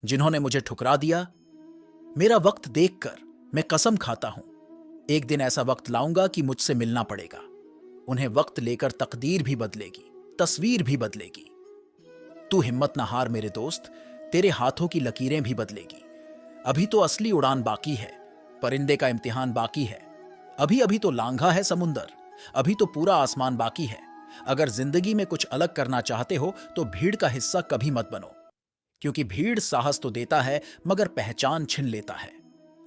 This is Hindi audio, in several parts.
जिन्होंने मुझे ठुकरा दिया। मेरा वक्त देखकर मैं कसम खाता हूं, एक दिन ऐसा वक्त लाऊंगा कि मुझसे मिलना पड़ेगा। उन्हें वक्त लेकर तकदीर भी बदलेगी, तस्वीर भी बदलेगी। तू हिम्मत ना हार मेरे दोस्त, तेरे हाथों की लकीरें भी बदलेगी। अभी तो असली उड़ान बाकी है, परिंदे का इम्तिहान बाकी है। अभी अभी तो लांघा है समुंदर, अभी तो पूरा आसमान बाकी है। अगर जिंदगी में कुछ अलग करना चाहते हो तो भीड़ का हिस्सा कभी मत बनो, क्योंकि भीड़ साहस तो देता है मगर पहचान छीन लेता है।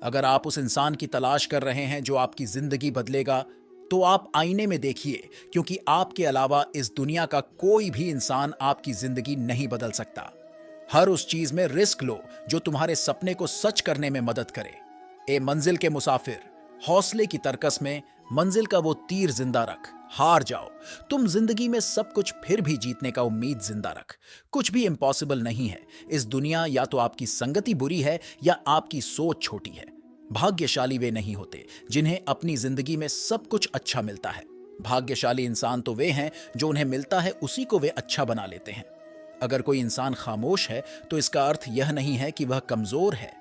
अगर आप उस इंसान की तलाश कर रहे हैं जो आपकी जिंदगी बदलेगा, तो आप आईने में देखिए, क्योंकि आपके अलावा इस दुनिया का कोई भी इंसान आपकी जिंदगी नहीं बदल सकता। हर उस चीज में रिस्क लो जो तुम्हारे सपने को सच करने में मदद करे। ए मंजिल के मुसाफिर, हौसले की तरकस में मंजिल का वो तीर जिंदा रख। हार जाओ तुम जिंदगी में सब कुछ, फिर भी जीतने का उम्मीद जिंदा रख। कुछ भी इम्पॉसिबल नहीं है इस दुनिया, या तो आपकी संगति बुरी है या आपकी सोच छोटी है। भाग्यशाली वे नहीं होते जिन्हें अपनी जिंदगी में सब कुछ अच्छा मिलता है। भाग्यशाली इंसान तो वे हैं जो उन्हें मिलता है उसी को वे अच्छा बना लेते हैं। अगर कोई इंसान खामोश है तो इसका अर्थ यह नहीं है कि वह कमजोर है,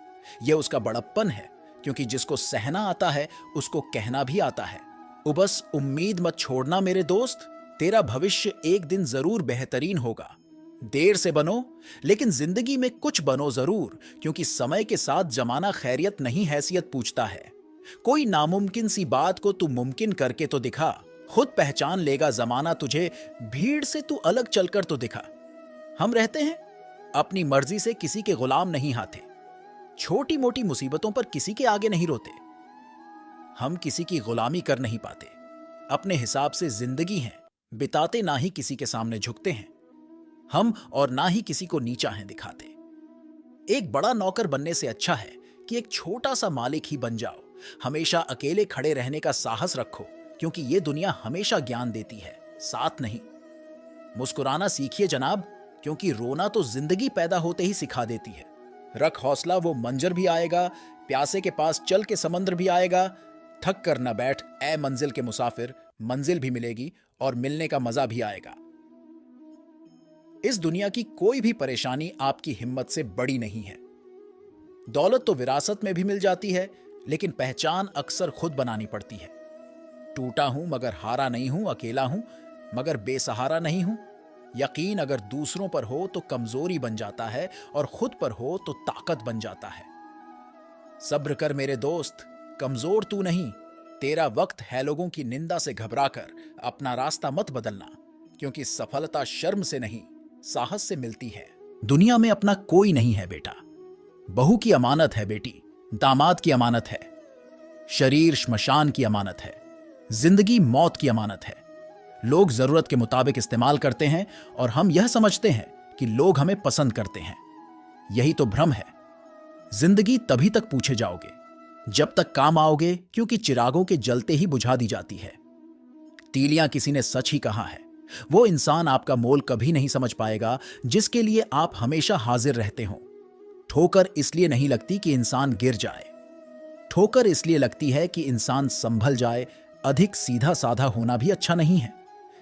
यह उसका बड़प्पन है, क्योंकि जिसको सहना आता है उसको कहना भी आता है। बस उम्मीद मत छोड़ना मेरे दोस्त, तेरा भविष्य एक दिन जरूर बेहतरीन होगा। देर से बनो लेकिन जिंदगी में कुछ बनो जरूर, क्योंकि समय के साथ जमाना खैरियत नहीं हैसियत पूछता है। कोई नामुमकिन सी बात को तू मुमकिन करके तो दिखा, खुद पहचान लेगा जमाना तुझे। भीड़ से तू अलग चलकर तो दिखा। हम रहते हैं अपनी मर्जी से, किसी के गुलाम नहीं हाथे। छोटी मोटी मुसीबतों पर किसी के आगे नहीं रोते। हम किसी की गुलामी कर नहीं पाते, अपने हिसाब से जिंदगी है बिताते, ना ही किसी के सामने झुकते हैं हम, और ना ही किसी को नीचा है दिखाते। एक बड़ा नौकर बनने से अच्छा है कि एक छोटा सा मालिक ही बन जाओ। हमेशा अकेले खड़े रहने का साहस रखो, क्योंकि ये दुनिया हमेशा ज्ञान देती है, साथ नहीं। मुस्कुराना सीखिए जनाब, क्योंकि रोना तो जिंदगी पैदा होते ही सिखा देती है। रख हौसला, वो मंजर भी आएगा, प्यासे के पास चल के समंदर भी आएगा। थक कर न बैठ ए मंजिल के मुसाफिर, मंजिल भी मिलेगी और मिलने का मजा भी आएगा। इस दुनिया की कोई भी परेशानी आपकी हिम्मत से बड़ी नहीं है। दौलत तो विरासत में भी मिल जाती है, लेकिन पहचान अक्सर खुद बनानी पड़ती है। टूटा हूं मगर हारा नहीं हूं, अकेला हूं मगर बेसहारा नहीं हूं। यकीन अगर दूसरों पर हो तो कमजोरी बन जाता है, और खुद पर हो तो ताकत बन जाता है। सब्र कर मेरे दोस्त, कमजोर तू नहीं। तेरा वक्त है लोगों की निंदा से घबराकर अपना रास्ता मत बदलना, क्योंकि सफलता शर्म से नहीं साहस से मिलती है। दुनिया में अपना कोई नहीं है बेटा, बहू की अमानत है बेटी, दामाद की अमानत है, शरीर श्मशान की अमानत है, जिंदगी मौत की अमानत है। लोग जरूरत के मुताबिक इस्तेमाल करते हैं और हम यह समझते हैं कि लोग हमें पसंद करते हैं। यही तो भ्रम है। जिंदगी तभी तक पूछे जाओगे जब तक काम आओगे, क्योंकि चिरागों के जलते ही बुझा दी जाती है। तीलियां किसी ने सच ही कहा है, वो इंसान आपका मोल कभी नहीं समझ पाएगा जिसके लिए आप हमेशा हाजिर रहते हो। ठोकर इसलिए नहीं लगती कि इंसान गिर जाए, ठोकर इसलिए लगती है कि इंसान संभल जाए। अधिक सीधा साधा होना भी अच्छा नहीं है।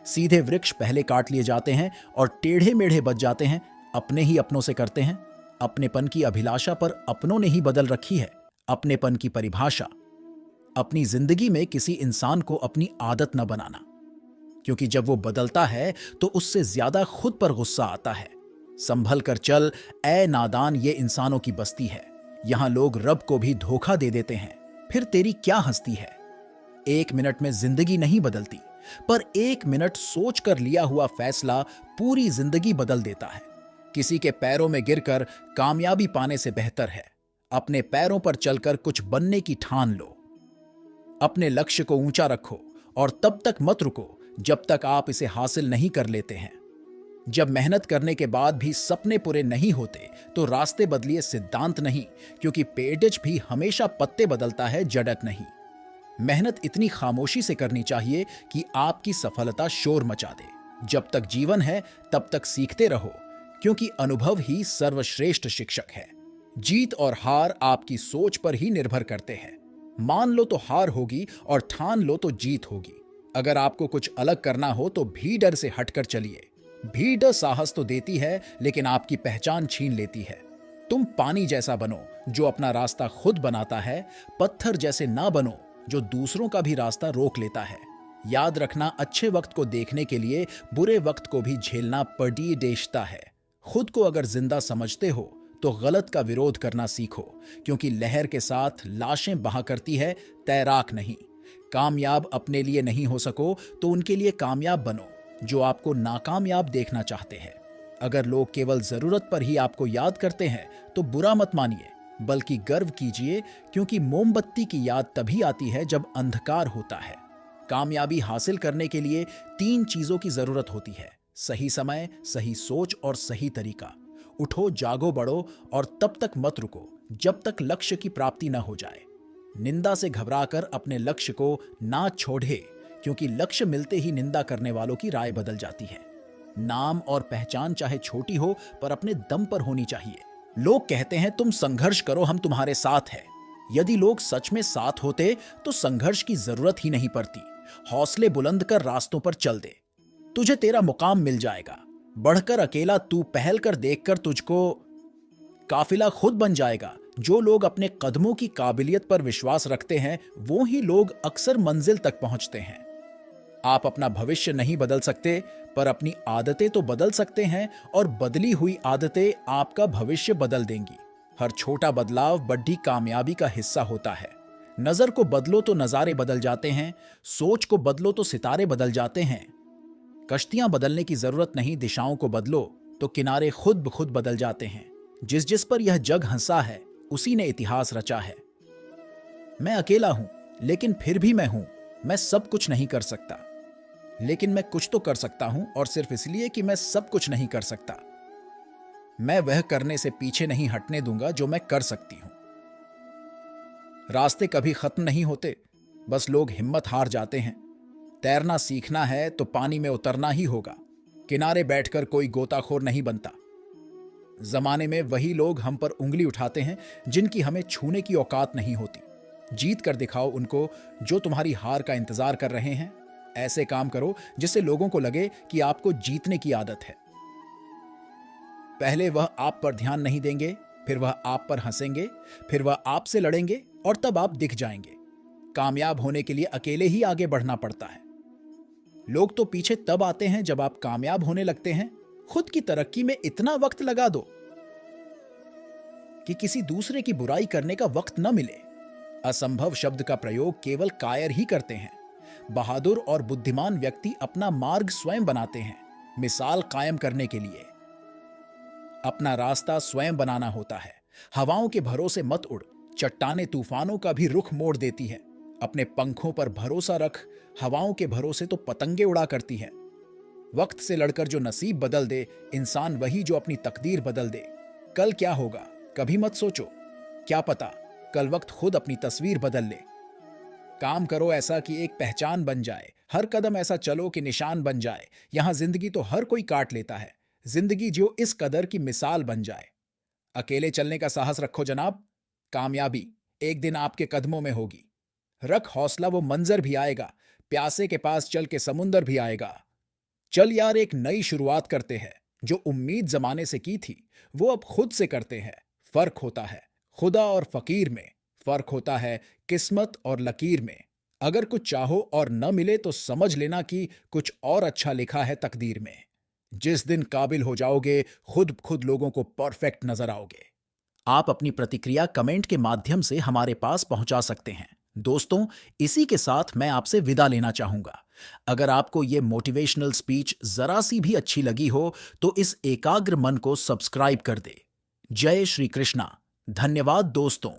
सीधे वृक्ष पहले काट लिए जाते हैं और टेढ़े मेढ़े बच जाते हैं। अपने ही अपनों से करते हैं। अपनेपन की अभिलाषा पर अपनों ने ही बदल रखी है अपनेपन की परिभाषा। अपनी जिंदगी में किसी इंसान को अपनी आदत न बनाना, क्योंकि जब वो बदलता है तो उससे ज्यादा खुद पर गुस्सा आता है। संभल कर चल ए नादान, ये इंसानों की बस्ती है। यहां लोग रब को भी धोखा दे देते हैं, फिर तेरी क्या हस्ती है। एक मिनट में जिंदगी नहीं बदलती, पर एक मिनट सोच कर लिया हुआ फैसला पूरी जिंदगी बदल देता है। किसी के पैरों में गिरकर कामयाबी पाने से बेहतर है अपने पैरों पर चलकर कुछ बनने की ठान लो। अपने लक्ष्य को ऊंचा रखो और तब तक मत रुको जब तक आप इसे हासिल नहीं कर लेते हैं। जब मेहनत करने के बाद भी सपने पूरे नहीं होते तो रास्ते बदलिए, सिद्धांत नहीं, क्योंकि पेड़ज भी हमेशा पत्ते बदलता है, जड़त नहीं। मेहनत इतनी खामोशी से करनी चाहिए कि आपकी सफलता शोर मचा दे। जब तक जीवन है तब तक सीखते रहो, क्योंकि अनुभव ही सर्वश्रेष्ठ शिक्षक है। जीत और हार आपकी सोच पर ही निर्भर करते हैं। मान लो तो हार होगी और ठान लो तो जीत होगी। अगर आपको कुछ अलग करना हो तो भी डर से हटकर चलिए। भी डर साहस तो देती है, लेकिन आपकी पहचान छीन लेती है। तुम पानी जैसा बनो जो अपना रास्ता खुद बनाता है, पत्थर जैसे ना बनो जो दूसरों का भी रास्ता रोक लेता है। याद रखना, अच्छे वक्त को देखने के लिए बुरे वक्त को भी झेलना पड़ी देशता है। खुद को अगर जिंदा समझते हो तो गलत का विरोध करना सीखो, क्योंकि लहर के साथ लाशें बहा करती है, तैराक नहीं। कामयाब अपने लिए नहीं हो सको तो उनके लिए कामयाब बनो जो आपको नाकामयाब देखना चाहते हैं। अगर लोग केवल जरूरत पर ही आपको याद करते हैं तो बुरा मत मानिए, बल्कि गर्व कीजिए, क्योंकि मोमबत्ती की याद तभी आती है जब अंधकार होता है। कामयाबी हासिल करने के लिए 3 चीजों की जरूरत होती है: सही समय, सही सोच और सही तरीका। उठो, जागो, बढ़ो और तब तक मत रुको जब तक लक्ष्य की प्राप्ति न हो जाए। निंदा से घबराकर अपने लक्ष्य को ना छोड़े, क्योंकि लक्ष्य मिलते ही निंदा करने वालों की राय बदल जाती है। नाम और पहचान चाहे छोटी हो पर अपने दम पर होनी चाहिए। लोग कहते हैं तुम संघर्ष करो, हम तुम्हारे साथ हैं। यदि लोग सच में साथ होते तो संघर्ष की जरूरत ही नहीं पड़ती। हौसले बुलंद कर रास्तों पर चल दे, तुझे तेरा मुकाम मिल जाएगा। बढ़कर अकेला तू पहल कर, देखकर तुझको काफिला खुद बन जाएगा। जो लोग अपने कदमों की काबिलियत पर विश्वास रखते हैं वो ही लोग अक्सर मंजिल तक पहुंचते हैं। आप अपना भविष्य नहीं बदल सकते, पर अपनी आदतें तो बदल सकते हैं, और बदली हुई आदतें आपका भविष्य बदल देंगी। हर छोटा बदलाव बड़ी कामयाबी का हिस्सा होता है। नजर को बदलो तो नजारे बदल जाते हैं, सोच को बदलो तो सितारे बदल जाते हैं। कश्तियां बदलने की जरूरत नहीं, दिशाओं को बदलो तो किनारे खुद ब खुद बदल जाते हैं। जिस जिस पर यह जग हंसा है उसी ने इतिहास रचा है। मैं अकेला हूं लेकिन फिर भी मैं हूं। मैं सब कुछ नहीं कर सकता, लेकिन मैं कुछ तो कर सकता हूं, और सिर्फ इसलिए कि मैं सब कुछ नहीं कर सकता, मैं वह करने से पीछे नहीं हटने दूंगा जो मैं कर सकती हूं। रास्ते कभी खत्म नहीं होते, बस लोग हिम्मत हार जाते हैं। तैरना सीखना है तो पानी में उतरना ही होगा। किनारे बैठकर कोई गोताखोर नहीं बनता। जमाने में वही लोग हम पर उंगली उठाते हैं जिनकी हमें छूने की औकात नहीं होती। जीत कर दिखाओ उनको जो तुम्हारी हार का इंतजार कर रहे हैं। ऐसे काम करो जिससे लोगों को लगे कि आपको जीतने की आदत है। पहले वह आप पर ध्यान नहीं देंगे, फिर वह आप पर हंसेंगे, फिर वह आपसे लड़ेंगे, और तब आप दिख जाएंगे। कामयाब होने के लिए अकेले ही आगे बढ़ना पड़ता है। लोग तो पीछे तब आते हैं जब आप कामयाब होने लगते हैं। खुद की तरक्की में इतना वक्त लगा दो कि किसी दूसरे की बुराई करने का वक्त न मिले। असंभव शब्द का प्रयोग केवल कायर ही करते हैं। बहादुर और बुद्धिमान व्यक्ति अपना मार्ग स्वयं बनाते हैं, मिसाल कायम करने के लिए। अपना रास्ता स्वयं बनाना होता है। हवाओं के भरोसे मत उड़, चट्टानें तूफानों का भी रुख मोड़ देती है। अपने पंखों पर भरोसा रख, हवाओं के भरोसे तो पतंगे उड़ा करती है। वक्त से लड़कर जो नसीब बदल दे, इंसान वही जो अपनी तकदीर बदल दे। कल क्या होगा कभी मत सोचो, क्या पता कल वक्त खुद अपनी तस्वीर बदल ले। काम करो ऐसा कि एक पहचान बन जाए, हर कदम ऐसा चलो कि निशान बन जाए। यहां जिंदगी तो हर कोई काट लेता है, जिंदगी जो इस कदर की मिसाल बन जाए। अकेले चलने का साहस रखो जनाब, कामयाबी एक दिन आपके कदमों में होगी। रख हौसला, वो मंजर भी आएगा। प्यासे के पास चल के समुंदर भी आएगा। चल यार, एक नई शुरुआत करते हैं। जो उम्मीद जमाने से की थी वो अब खुद से करते हैं। फर्क होता है खुदा और फकीर में, फर्क होता है किस्मत और लकीर में। अगर कुछ चाहो और न मिले तो समझ लेना कि कुछ और अच्छा लिखा है तकदीर में। जिस दिन काबिल हो जाओगे खुद खुद लोगों को परफेक्ट नजर आओगे। आप अपनी प्रतिक्रिया कमेंट के माध्यम से हमारे पास पहुंचा सकते हैं। दोस्तों, इसी के साथ मैं आपसे विदा लेना चाहूंगा। अगर आपको ये मोटिवेशनल स्पीच जरा सी भी अच्छी लगी हो तो इस एकाग्र मन को सब्सक्राइब कर दे। जय श्री कृष्णा। धन्यवाद दोस्तों।